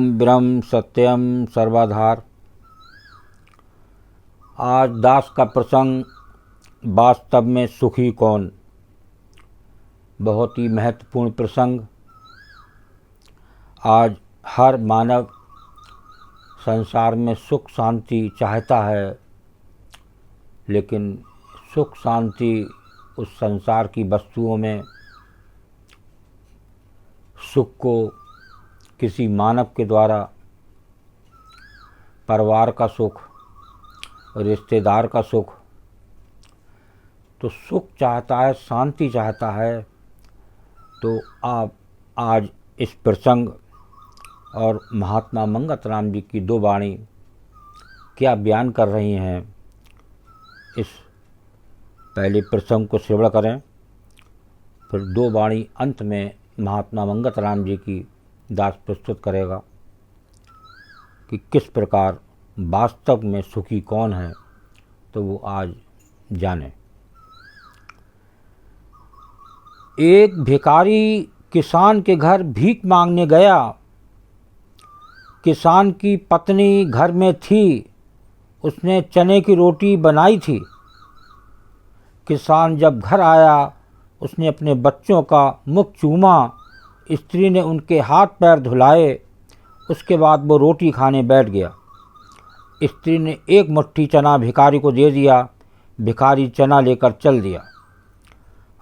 ओम ब्रह्म सत्यम सर्वाधार। आज दास का प्रसंग, वास्तव में सुखी कौन। बहुत ही महत्वपूर्ण प्रसंग। आज हर मानव संसार में सुख शांति चाहता है, लेकिन सुख शांति उस संसार की वस्तुओं में, सुख को किसी मानव के द्वारा परिवार का सुख, रिश्तेदार का सुख, तो सुख चाहता है, शांति चाहता है। तो आप आज इस प्रसंग और महात्मा मंगत राम जी की दो वाणी क्या बयान कर रही हैं, इस पहले प्रसंग को श्रवण करें। फिर दो वाणी अंत में महात्मा मंगत राम जी की दास प्रस्तुत करेगा कि किस प्रकार वास्तव में सुखी कौन है, तो वो आज जाने। एक भिखारी किसान के घर भीख मांगने गया। किसान की पत्नी घर में थी, उसने चने की रोटी बनाई थी। किसान जब घर आया, उसने अपने बच्चों का मुख चूमा। स्त्री ने उनके हाथ पैर धुलाए। उसके बाद वो रोटी खाने बैठ गया। स्त्री ने एक मुट्ठी चना भिखारी को दे दिया। भिखारी चना लेकर चल दिया।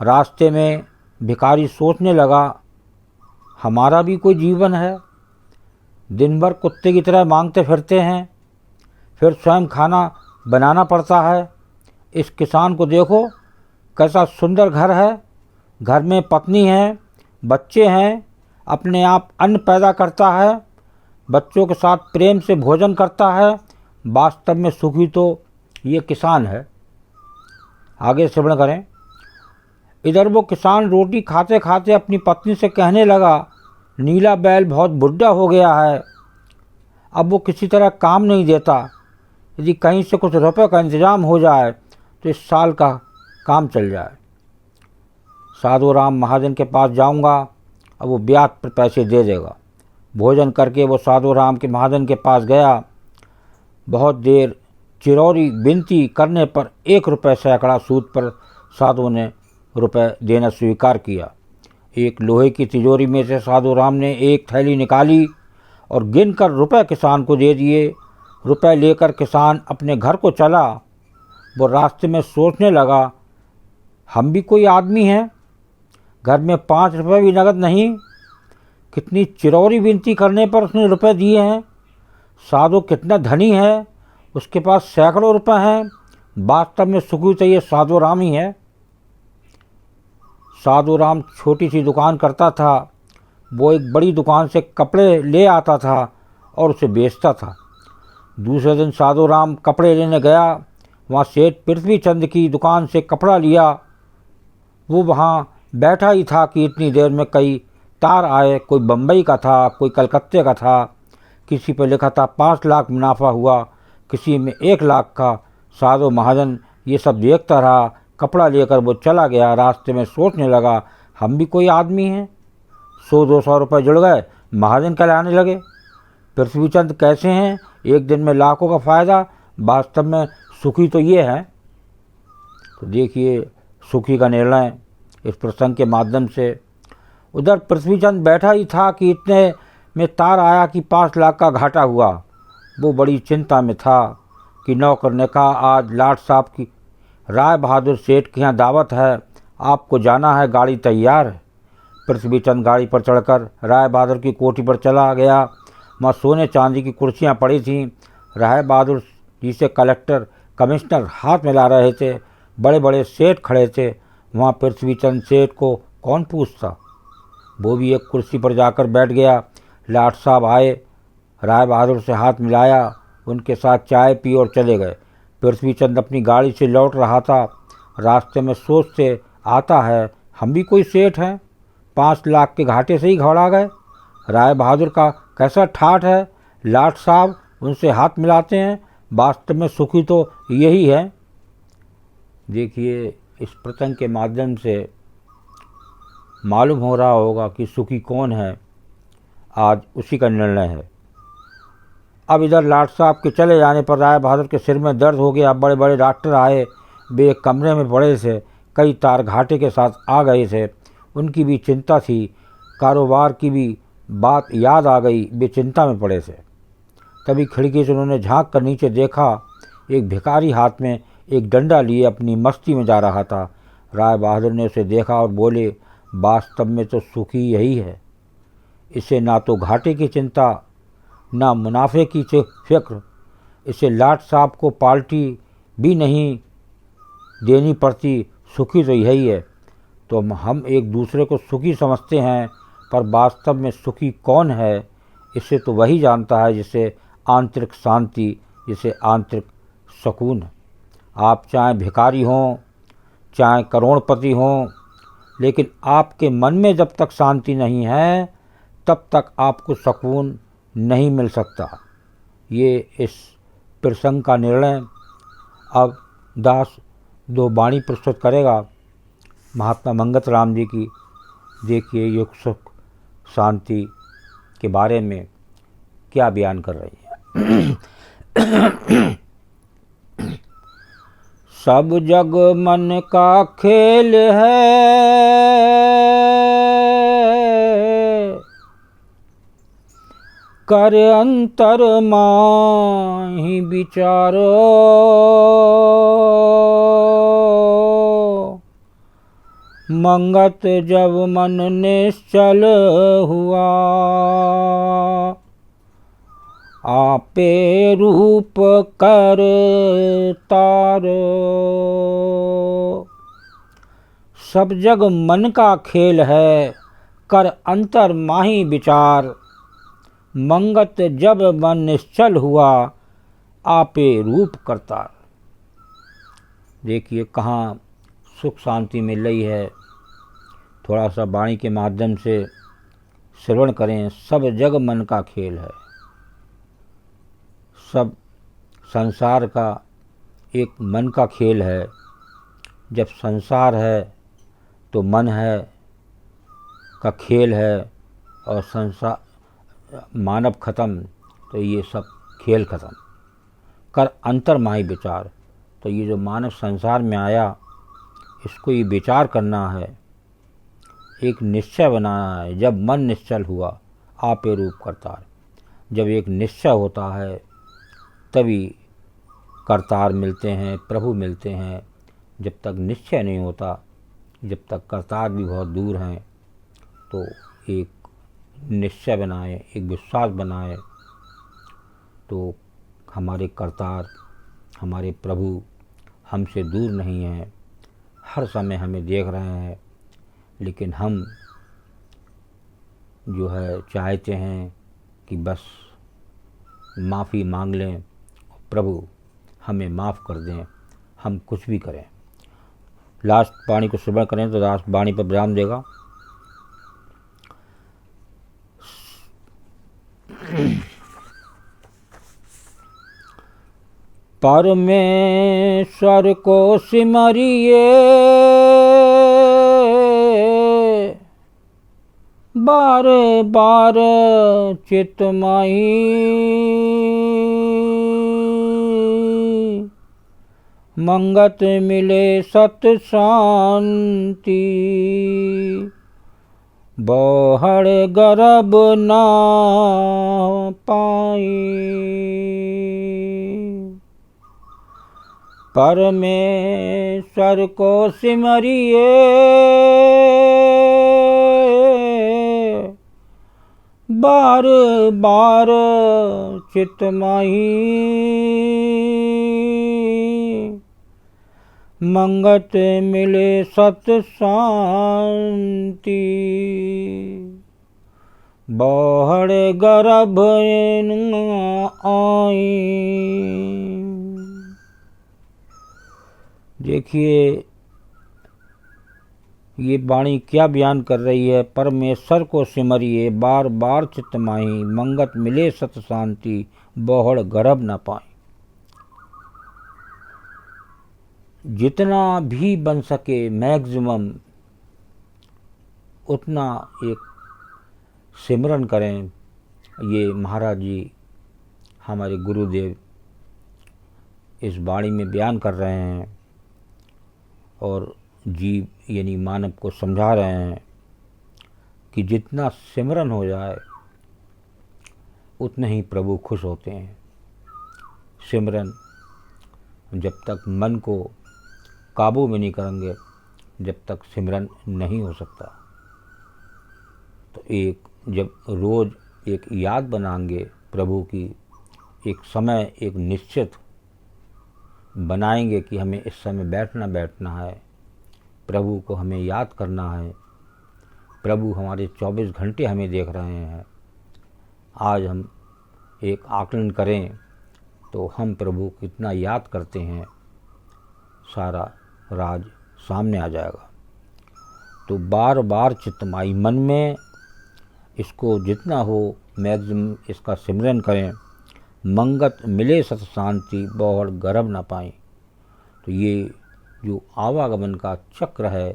रास्ते में भिखारी सोचने लगा, हमारा भी कोई जीवन है। दिन भर कुत्ते की तरह मांगते फिरते हैं, फिर स्वयं खाना बनाना पड़ता है। इस किसान को देखो, कैसा सुंदर घर है। घर में पत्नी है, बच्चे हैं, अपने आप अन्न पैदा करता है, बच्चों के साथ प्रेम से भोजन करता है। वास्तव में सुखी तो ये किसान है। आगे श्रवण करें। इधर वो किसान रोटी खाते खाते अपनी पत्नी से कहने लगा, नीला बैल बहुत बुढ़ा हो गया है, अब वो किसी तरह काम नहीं देता। यदि कहीं से कुछ रुपए का इंतजाम हो जाए तो इस साल का काम चल जाए। साधु राम महाजन के पास जाऊंगा, अब वो ब्याज पर पैसे दे देगा। भोजन करके वो साधु राम के महाजन के पास गया। बहुत देर चिरौरी विनती करने पर 1 रुपये सैकड़ा सूद पर साधु ने रुपए देना स्वीकार किया। एक लोहे की तिजोरी में से साधु राम ने एक थैली निकाली और गिनकर रुपए किसान को दे दिए। रुपए लेकर किसान अपने घर को चला। वो रास्ते में सोचने लगा, हम भी कोई आदमी हैं, घर में 5 रुपये भी नगद नहीं। कितनी चिरौरी विनती करने पर उसने रुपए दिए हैं। साधु कितना धनी है, उसके पास सैकड़ों रुपए हैं। वास्तव में सुखी तो ये साधु राम ही है। साधु राम छोटी सी दुकान करता था। वो एक बड़ी दुकान से कपड़े ले आता था और उसे बेचता था। दूसरे दिन साधु राम कपड़े लेने गया। वहाँ सेठ पृथ्वीचंद की दुकान से कपड़ा लिया। वो वहाँ बैठा ही था कि इतनी देर में कई तार आए। कोई बम्बई का था, कोई कलकत्ते का था। किसी पर लिखा था 5 लाख मुनाफा हुआ, किसी में 1 लाख का। साधु महाजन ये सब देखता रहा। कपड़ा लेकर वो चला गया। रास्ते में सोचने लगा, हम भी कोई आदमी हैं। 100-200 रुपये जुड़ गए, महाजन कहलाने लगे। पृथ्वीचंद कैसे हैं, एक दिन में लाखों का फ़ायदा। वास्तव में सुखी तो ये है। तो देखिए सुखी का निर्णय इस प्रसंग के माध्यम से। उधर पृथ्वीचंद बैठा ही था कि इतने में तार आया कि 5 लाख का घाटा हुआ। वो बड़ी चिंता में था कि नौकर ने कहा, आज लाट साहब की राय बहादुर सेठ के यहाँ दावत है, आपको जाना है, गाड़ी तैयार है। पृथ्वीचंद गाड़ी पर चढ़कर राय बहादुर की कोठी पर चला गया। वहाँ सोने चांदी की कुर्सियाँ पड़ी थीं। राय बहादुर जी से कलेक्टर, कमिश्नर हाथ मिला रहे थे। बड़े बड़े सेठ खड़े थे। वहाँ पृथ्वीचंद सेठ को कौन पूछता। वो भी एक कुर्सी पर जाकर बैठ गया। लाट साहब आए, राय बहादुर से हाथ मिलाया, उनके साथ चाय पी और चले गए। पृथ्वीचंद अपनी गाड़ी से लौट रहा था। रास्ते में सोचते आता है, हम भी कोई सेठ हैं, 5 लाख के घाटे से ही घबरा गए। राय बहादुर का कैसा ठाठ है। लाट साहब उनसे हाथ मिलाते हैं। वास्तव में सुखी तो यही है। देखिए इस प्रसंग के माध्यम से मालूम हो रहा होगा कि सुखी कौन है। आज उसी का निर्णय है। अब इधर लाट साहब के चले जाने पर राय बहादुर के सिर में दर्द हो गया। बड़े बड़े डॉक्टर आए, वे एक कमरे में पड़े थे, कई तार घाटे के साथ आ गए थे। उनकी भी चिंता थी, कारोबार की भी बात याद आ गई, वे चिंता में पड़े थे। तभी खिड़की से उन्होंने झांक कर नीचे देखा, एक भिखारी हाथ में एक डंडा लिए अपनी मस्ती में जा रहा था। राय बहादुर ने उसे देखा और बोले, वास्तव में तो सुखी यही है, इसे ना तो घाटे की चिंता ना मुनाफे की फिक्र, इसे लाट साहब को पार्टी भी नहीं देनी पड़ती, सुखी तो यही है। तो हम एक दूसरे को सुखी समझते हैं, पर वास्तव में सुखी कौन है, इसे तो वही जानता है जिसे आंतरिक शांति, जिसे आंतरिक सुकून। आप चाहे भिखारी हों चाहे करोड़पति हों, लेकिन आपके मन में जब तक शांति नहीं है तब तक आपको सुकून नहीं मिल सकता। ये इस प्रसंग का निर्णय। अब दास दो वाणी प्रस्तुत करेगा महात्मा मंगत राम जी की। देखिए युग सुख शांति के बारे में क्या बयान कर रही है। सब जग मन का खेल है, कर अंतर माहि विचारो, मंगत जब मन निश्चल हुआ, आपे रूप कर तारो। सब जग मन का खेल है, कर अंतर माही विचार, मंगत जब मन निश्चल हुआ, आपे रूप करता। देखिए कहाँ सुख शांति मिल रही है। थोड़ा सा वाणी के माध्यम से श्रवण करें। सब जग मन का खेल है। सब संसार का एक मन का खेल है। जब संसार है तो मन है का खेल है, और संसार मानव खत्म तो ये सब खेल खत्म। कर अंतर माही विचार, तो ये जो मानव संसार में आया इसको ये विचार करना है, एक निश्चय बनाना है। जब मन निश्चल हुआ, आपे रूप करतार। जब एक निश्चय होता है तभी करतार मिलते हैं, प्रभु मिलते हैं। जब तक निश्चय नहीं होता, जब तक करतार भी बहुत दूर हैं, तो एक निश्चय बनाए, एक विश्वास बनाए, तो हमारे करतार, हमारे प्रभु हमसे दूर नहीं हैं, हर समय हमें देख रहे हैं। लेकिन हम जो है चाहते हैं कि बस माफ़ी मांग लें, प्रभु हमें माफ़ कर दें, हम कुछ भी करें। लास्ट वाणी को श्रवण करें तो लास्ट वाणी पर विराम देगा। परमेश्वर को सिमरिए, बार बार चितमाई, मंगत मिले सत शांति, बोहड़ गर्भ ना पाई। परमेश्वर को सिमरिए, बार बार चितमाही, मंगत मिले सत शांति, बोहड़ गर्भ आई। देखिए ये वाणी क्या बयान कर रही है। परमेश्वर को सिमरिए, बार बार चितमाही, मंगत मिले सत शांति, बोहड़ गर्भ न पाई। जितना भी बन सके मैक्सिमम उतना एक सिमरन करें। ये महाराज जी हमारे गुरुदेव इस वाणी में बयान कर रहे हैं और जीव यानी मानव को समझा रहे हैं कि जितना सिमरन हो जाए उतने ही प्रभु खुश होते हैं। सिमरन जब तक मन को काबू में नहीं करेंगे, जब तक सिमरन नहीं हो सकता। तो जब रोज़ एक याद बनाएंगे प्रभु की, एक समय एक निश्चित बनाएंगे कि हमें इस समय बैठना है, प्रभु को हमें याद करना है। प्रभु हमारे 24 घंटे हमें देख रहे हैं। आज हम एक आकलन करें तो हम प्रभु को कितना याद करते हैं, सारा राज सामने आ जाएगा। तो बार बार चित्तमाई मन में इसको जितना हो मैक्सिमम इसका सिमरन करें। मंगत मिले सत शांति, बहुत गर्भ न पाए। तो ये जो आवागमन का चक्र है,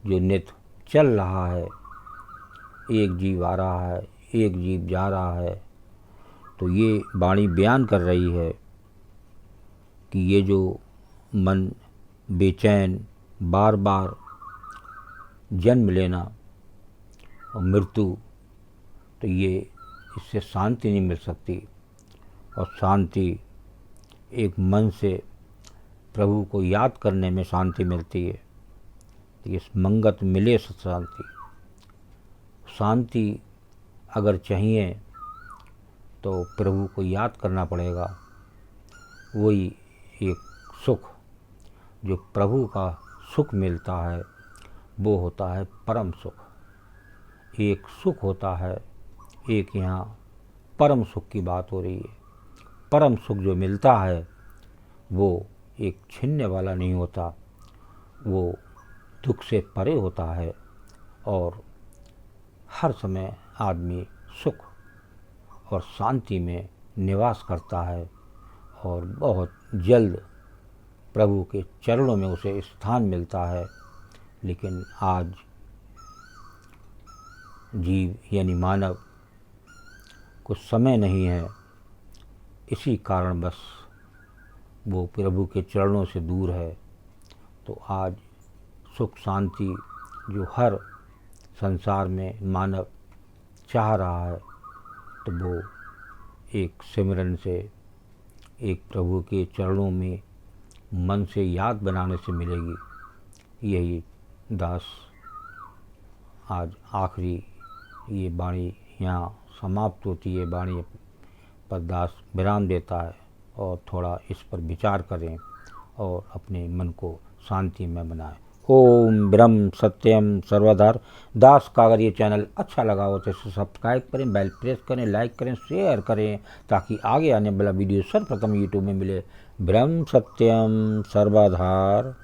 जो नित्य चल रहा है, एक जीव आ रहा है, एक जीव जा रहा है, तो ये वाणी बयान कर रही है कि ये जो मन बेचैन बार बार जन्म लेना और मृत्यु, तो ये इससे शांति नहीं मिल सकती। और शांति एक मन से प्रभु को याद करने में शांति मिलती है। तो इस मंगत मिले सत शांति, शांति अगर चाहिए तो प्रभु को याद करना पड़ेगा। वही एक सुख जो प्रभु का सुख मिलता है वो होता है परम सुख। एक सुख होता है, एक यहाँ परम सुख की बात हो रही है। परम सुख जो मिलता है वो एक छीनने वाला नहीं होता, वो दुख से परे होता है और हर समय आदमी सुख और शांति में निवास करता है और बहुत जल्द प्रभु के चरणों में उसे स्थान मिलता है। लेकिन आज जीव यानी मानव को समय नहीं है, इसी कारण बस वो प्रभु के चरणों से दूर है। तो आज सुख शांति जो हर संसार में मानव चाह रहा है, तो वो एक सिमरन से, एक प्रभु के चरणों में मन से याद बनाने से मिलेगी। यही दास आज आखिरी ये वाणी यहाँ समाप्त होती है। वाणी पर दास विराम देता है और थोड़ा इस पर विचार करें और अपने मन को शांति में बनाएं। ओम ब्रह्म सत्यम सर्वधार। दास का अगर ये चैनल अच्छा लगा हो तो इसे सब्सक्राइब करें, बेल प्रेस करें, लाइक करें, शेयर करें, ताकि आगे आने वाला वीडियो सर्वप्रथम यूट्यूब में मिले। ब्रह्म सत्यम सर्वधार।